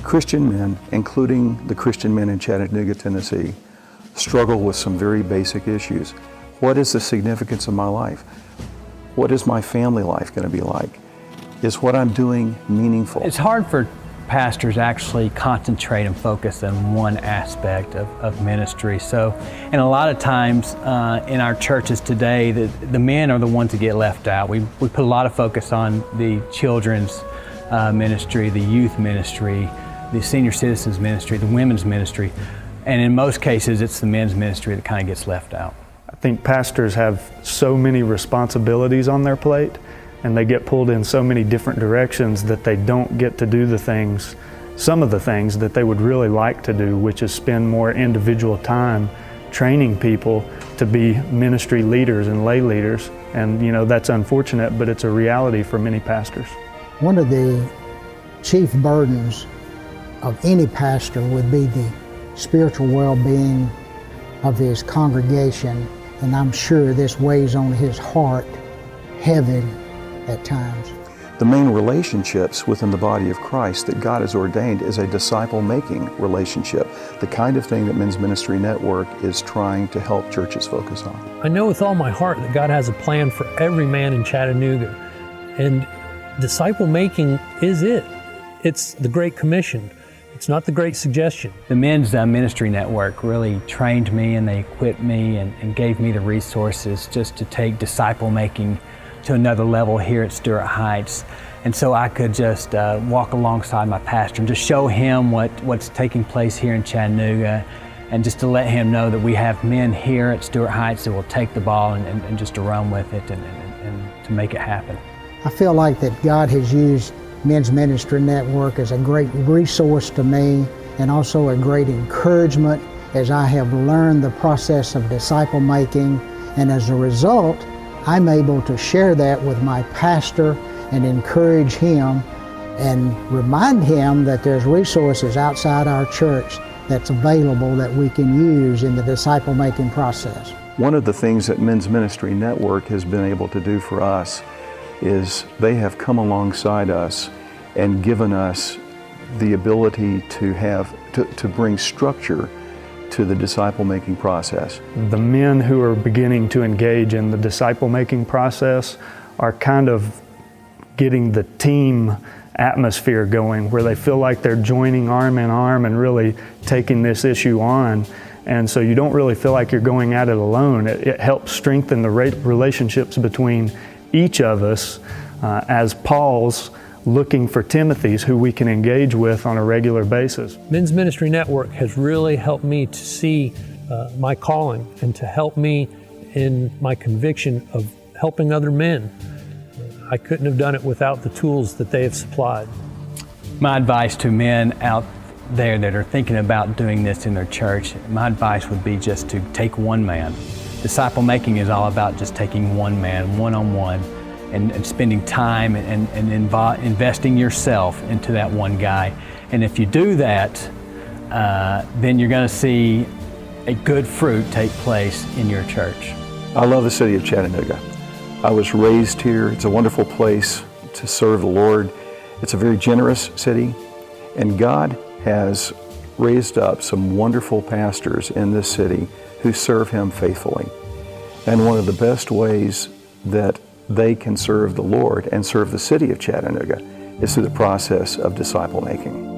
Christian men, including the Christian men in Chattanooga, Tennessee, struggle with some very basic issues. What is the significance of my life? What is my family life going to be like? Is what I'm doing meaningful? It's hard for pastors actually concentrate and focus on one aspect of ministry. So, and a lot of times in our churches today, the men are the ones that get left out. We put a lot of focus on the children's ministry, the youth ministry, the senior citizens ministry, the women's ministry, and in most cases it's the men's ministry that kind of gets left out. I think pastors have so many responsibilities on their plate, and they get pulled in so many different directions that they don't get to do some of the things that they would really like to do, which is spend more individual time training people to be ministry leaders and lay leaders. And that's unfortunate, but it's a reality for many pastors. One of the chief burdens of any pastor would be the spiritual well-being of his congregation, and I'm sure this weighs on his heart heavy at times. The main relationships within the body of Christ that God has ordained is a disciple-making relationship, the kind of thing that Men's Ministry Network is trying to help churches focus on. I know with all my heart that God has a plan for every man in Chattanooga, and disciple-making is it. It's the Great Commission. It's not the Great Suggestion. The Men's Ministry Network really trained me, and they equipped me and gave me the resources just to take disciple making to another level here at Stewart Heights. And so I could just walk alongside my pastor and just show him what's taking place here in Chattanooga, and just to let him know that we have men here at Stewart Heights that will take the ball and just to run with it and to make it happen. I feel like that God has used Men's Ministry Network as a great resource to me, and also a great encouragement as I have learned the process of disciple making. And as a result, I'm able to share that with my pastor and encourage him and remind him that there's resources outside our church that's available that we can use in the disciple making process. One of the things that Men's Ministry Network has been able to do for us is they have come alongside us and given us the ability to bring structure to the disciple-making process. The men who are beginning to engage in the disciple-making process are kind of getting the team atmosphere going, where they feel like they're joining arm in arm and really taking this issue on. And so you don't really feel like you're going at it alone. It helps strengthen the relationships between each of us as Paul's looking for Timothy's who we can engage with on a regular basis. Men's Ministry Network has really helped me to see my calling and to help me in my conviction of helping other men. I couldn't have done it without the tools that they have supplied. My advice to men out there that are thinking about doing this in their church, my advice would be just to take one man. Disciple making is all about just taking one man, one-on-one, and spending time and investing yourself into that one guy. And if you do that, then you're going to see a good fruit take place in your church. I love the city of Chattanooga. I was raised here. It's a wonderful place to serve the Lord. It's a very generous city, and God has raised up some wonderful pastors in this city who serve Him faithfully. And one of the best ways that they can serve the Lord and serve the city of Chattanooga is through the process of disciple making.